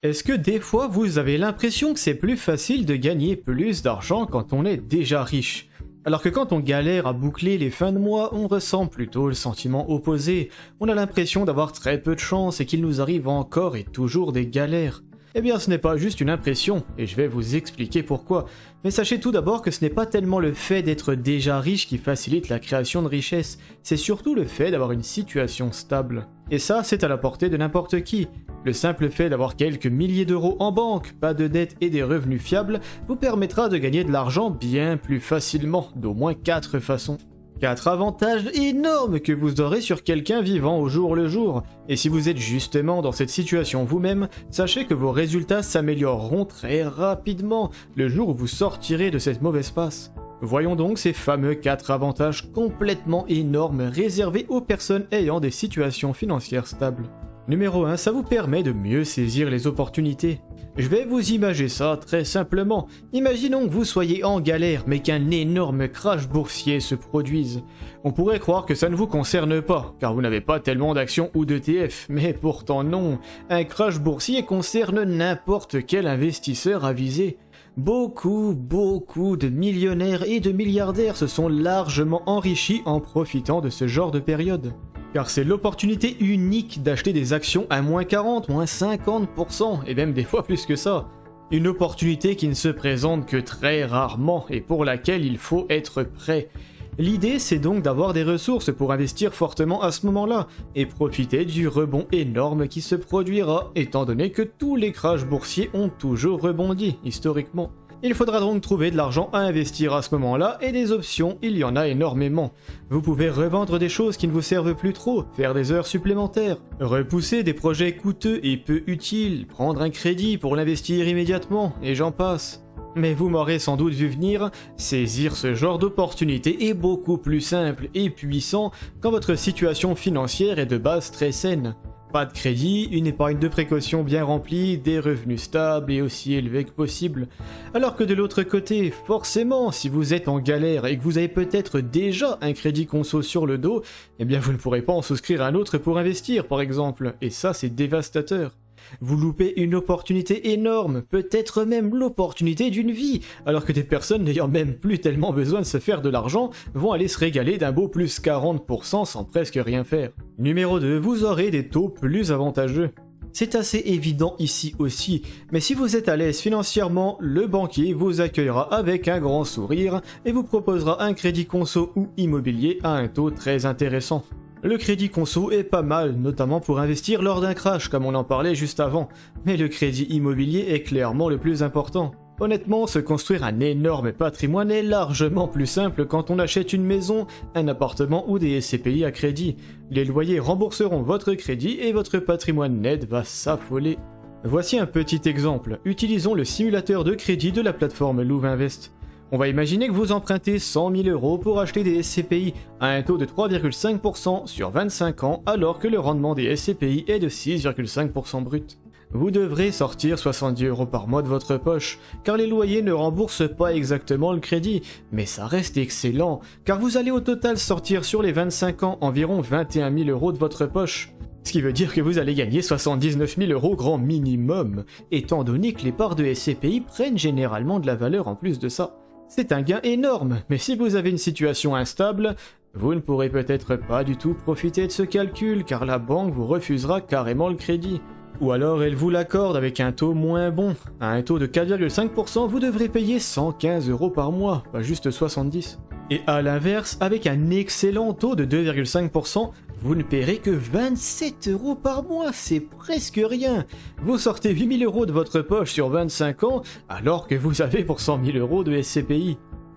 Est-ce que des fois vous avez l'impression que c'est plus facile de gagner plus d'argent quand on est déjà riche? Alors que quand on galère à boucler les fins de mois, on ressent plutôt le sentiment opposé. On a l'impression d'avoir très peu de chance et qu'il nous arrive encore et toujours des galères. Eh bien ce n'est pas juste une impression, et je vais vous expliquer pourquoi. Mais sachez tout d'abord que ce n'est pas tellement le fait d'être déjà riche qui facilite la création de richesse, c'est surtout le fait d'avoir une situation stable. Et ça, c'est à la portée de n'importe qui. Le simple fait d'avoir quelques milliers d'euros en banque, pas de dettes et des revenus fiables, vous permettra de gagner de l'argent bien plus facilement, d'au moins 4 façons. 4 avantages énormes que vous aurez sur quelqu'un vivant au jour le jour. Et si vous êtes justement dans cette situation vous-même, sachez que vos résultats s'amélioreront très rapidement le jour où vous sortirez de cette mauvaise passe. Voyons donc ces fameux 4 avantages complètement énormes réservés aux personnes ayant des situations financières stables. Numéro 1, ça vous permet de mieux saisir les opportunités. Je vais vous imager ça très simplement. Imaginons que vous soyez en galère mais qu'un énorme crash boursier se produise. On pourrait croire que ça ne vous concerne pas, car vous n'avez pas tellement d'actions ou d'ETF, mais pourtant non. Un crash boursier concerne n'importe quel investisseur avisé. Beaucoup de millionnaires et de milliardaires se sont largement enrichis en profitant de ce genre de période. Car c'est l'opportunité unique d'acheter des actions à moins 40, moins 50%, et même des fois plus que ça. Une opportunité qui ne se présente que très rarement et pour laquelle il faut être prêt. L'idée c'est donc d'avoir des ressources pour investir fortement à ce moment-là, et profiter du rebond énorme qui se produira, étant donné que tous les crashs boursiers ont toujours rebondi, historiquement. Il faudra donc trouver de l'argent à investir à ce moment-là, et des options, il y en a énormément. Vous pouvez revendre des choses qui ne vous servent plus trop, faire des heures supplémentaires, repousser des projets coûteux et peu utiles, prendre un crédit pour l'investir immédiatement, et j'en passe. Mais vous m'aurez sans doute vu venir, saisir ce genre d'opportunité est beaucoup plus simple et puissant quand votre situation financière est de base très saine. Pas de crédit, une épargne de précaution bien remplie, des revenus stables et aussi élevés que possible. Alors que de l'autre côté, forcément, si vous êtes en galère et que vous avez peut-être déjà un crédit conso sur le dos, eh bien vous ne pourrez pas en souscrire un autre pour investir par exemple, et ça c'est dévastateur. Vous loupez une opportunité énorme, peut-être même l'opportunité d'une vie, alors que des personnes n'ayant même plus tellement besoin de se faire de l'argent vont aller se régaler d'un beau plus 40% sans presque rien faire. Numéro 2, vous aurez des taux plus avantageux. C'est assez évident ici aussi, mais si vous êtes à l'aise financièrement, le banquier vous accueillera avec un grand sourire et vous proposera un crédit conso ou immobilier à un taux très intéressant. Le crédit conso est pas mal, notamment pour investir lors d'un crash, comme on en parlait juste avant, mais le crédit immobilier est clairement le plus important. Honnêtement, se construire un énorme patrimoine est largement plus simple quand on achète une maison, un appartement ou des SCPI à crédit. Les loyers rembourseront votre crédit et votre patrimoine net va s'affoler. Voici un petit exemple. Utilisons le simulateur de crédit de la plateforme Louvainvest. On va imaginer que vous empruntez 100 000 € pour acheter des SCPI à un taux de 3,5% sur 25 ans alors que le rendement des SCPI est de 6,5% brut. Vous devrez sortir 70 € par mois de votre poche, car les loyers ne remboursent pas exactement le crédit, mais ça reste excellent, car vous allez au total sortir sur les 25 ans environ 21 000 € de votre poche. Ce qui veut dire que vous allez gagner 79 000 € grand minimum, étant donné que les parts de SCPI prennent généralement de la valeur en plus de ça. C'est un gain énorme, mais si vous avez une situation instable, vous ne pourrez peut-être pas du tout profiter de ce calcul car la banque vous refusera carrément le crédit. Ou alors elle vous l'accorde avec un taux moins bon. À un taux de 4,5%, vous devrez payer 115 € par mois, pas juste 70. Et à l'inverse, avec un excellent taux de 2,5%, vous ne paierez que 27 € par mois, c'est presque rien. Vous sortez 8 000 € de votre poche sur 25 ans, alors que vous avez pour 100 000 € de SCPI.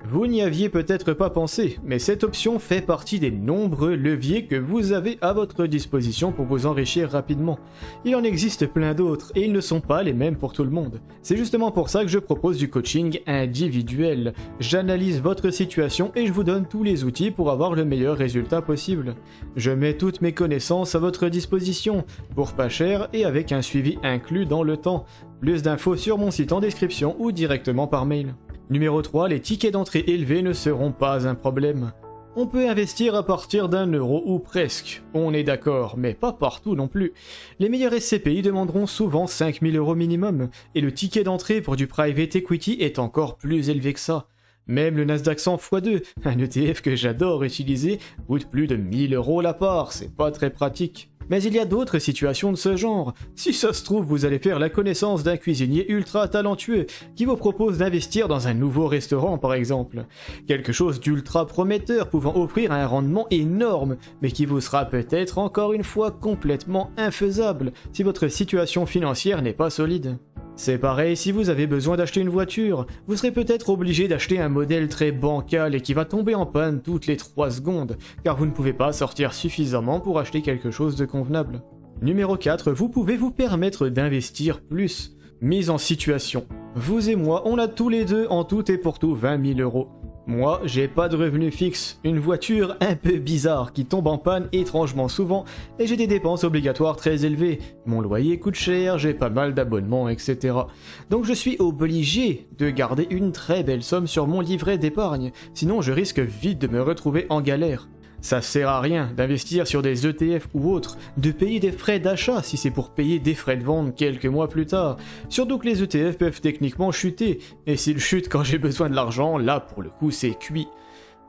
Vous n'y aviez peut-être pas pensé, mais cette option fait partie des nombreux leviers que vous avez à votre disposition pour vous enrichir rapidement. Il en existe plein d'autres, et ils ne sont pas les mêmes pour tout le monde. C'est justement pour ça que je propose du coaching individuel. J'analyse votre situation et je vous donne tous les outils pour avoir le meilleur résultat possible. Je mets toutes mes connaissances à votre disposition, pour pas cher et avec un suivi inclus dans le temps. Plus d'infos sur mon site en description ou directement par mail. Numéro 3, les tickets d'entrée élevés ne seront pas un problème. On peut investir à partir d'1 € ou presque, on est d'accord, mais pas partout non plus. Les meilleurs SCPI demanderont souvent 5000 € minimum, et le ticket d'entrée pour du private equity est encore plus élevé que ça. Même le Nasdaq 100 x2, un ETF que j'adore utiliser, coûte plus de 1000 € la part, c'est pas très pratique. Mais il y a d'autres situations de ce genre. Si ça se trouve, vous allez faire la connaissance d'un cuisinier ultra talentueux qui vous propose d'investir dans un nouveau restaurant par exemple. Quelque chose d'ultra prometteur pouvant offrir un rendement énorme, mais qui vous sera peut-être encore une fois complètement infaisable si votre situation financière n'est pas solide. C'est pareil si vous avez besoin d'acheter une voiture, vous serez peut-être obligé d'acheter un modèle très bancal et qui va tomber en panne toutes les 3 secondes, car vous ne pouvez pas sortir suffisamment pour acheter quelque chose de convenable. Numéro 4, vous pouvez vous permettre d'investir plus. Mise en situation. Vous et moi, on a tous les deux en tout et pour tout 20 000 €. Moi, j'ai pas de revenu fixe, une voiture un peu bizarre qui tombe en panne étrangement souvent, et j'ai des dépenses obligatoires très élevées. Mon loyer coûte cher, j'ai pas mal d'abonnements, etc. Donc je suis obligé de garder une très belle somme sur mon livret d'épargne, sinon je risque vite de me retrouver en galère. Ça sert à rien d'investir sur des ETF ou autres, de payer des frais d'achat si c'est pour payer des frais de vente quelques mois plus tard. Surtout que les ETF peuvent techniquement chuter, et s'ils chutent quand j'ai besoin de l'argent, là pour le coup c'est cuit.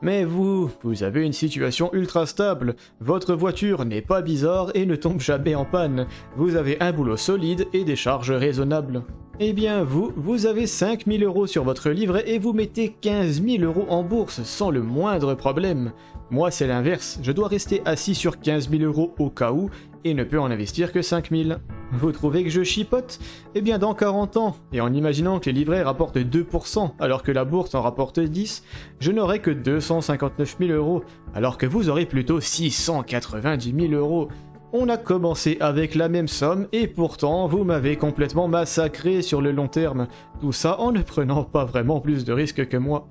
Mais vous avez une situation ultra stable, votre voiture n'est pas bizarre et ne tombe jamais en panne, vous avez un boulot solide et des charges raisonnables. Eh bien vous avez 5000 € sur votre livret et vous mettez 15 000 € en bourse sans le moindre problème. Moi c'est l'inverse, je dois rester assis sur 15 000 € au cas où et ne peux en investir que 5 000. Vous trouvez que je chipote? Eh bien dans 40 ans, et en imaginant que les livrets rapportent 2% alors que la bourse en rapporte 10, je n'aurai que 259 000 €, alors que vous aurez plutôt 690 000 €. On a commencé avec la même somme et pourtant vous m'avez complètement massacré sur le long terme, tout ça en ne prenant pas vraiment plus de risques que moi.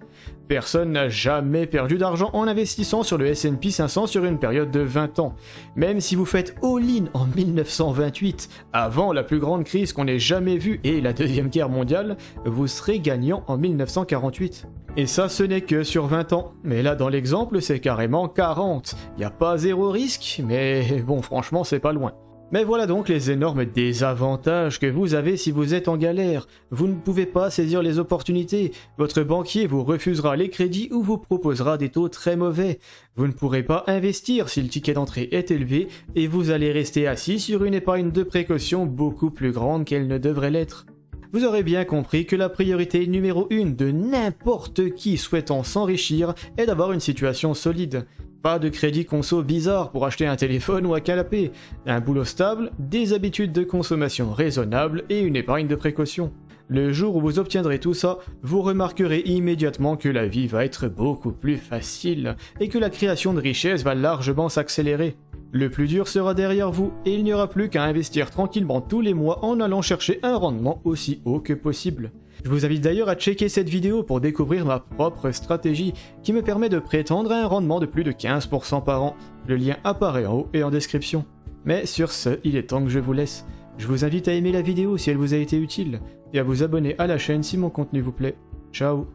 Personne n'a jamais perdu d'argent en investissant sur le S&P 500 sur une période de 20 ans. Même si vous faites all-in en 1928, avant la plus grande crise qu'on ait jamais vue et la Deuxième Guerre mondiale, vous serez gagnant en 1948. Et ça ce n'est que sur 20 ans, mais là dans l'exemple c'est carrément 40. Y a pas zéro risque, mais bon franchement c'est pas loin. Mais voilà donc les énormes désavantages que vous avez si vous êtes en galère. Vous ne pouvez pas saisir les opportunités, votre banquier vous refusera les crédits ou vous proposera des taux très mauvais. Vous ne pourrez pas investir si le ticket d'entrée est élevé et vous allez rester assis sur une épargne de précaution beaucoup plus grande qu'elle ne devrait l'être. Vous aurez bien compris que la priorité numéro 1 de n'importe qui souhaitant s'enrichir est d'avoir une situation solide. Pas de crédit conso bizarre pour acheter un téléphone ou un canapé, un boulot stable, des habitudes de consommation raisonnables et une épargne de précaution. Le jour où vous obtiendrez tout ça, vous remarquerez immédiatement que la vie va être beaucoup plus facile et que la création de richesse va largement s'accélérer. Le plus dur sera derrière vous et il n'y aura plus qu'à investir tranquillement tous les mois en allant chercher un rendement aussi haut que possible. Je vous invite d'ailleurs à checker cette vidéo pour découvrir ma propre stratégie qui me permet de prétendre à un rendement de plus de 15% par an. Le lien apparaît en haut et en description. Mais sur ce, il est temps que je vous laisse. Je vous invite à aimer la vidéo si elle vous a été utile et à vous abonner à la chaîne si mon contenu vous plaît. Ciao.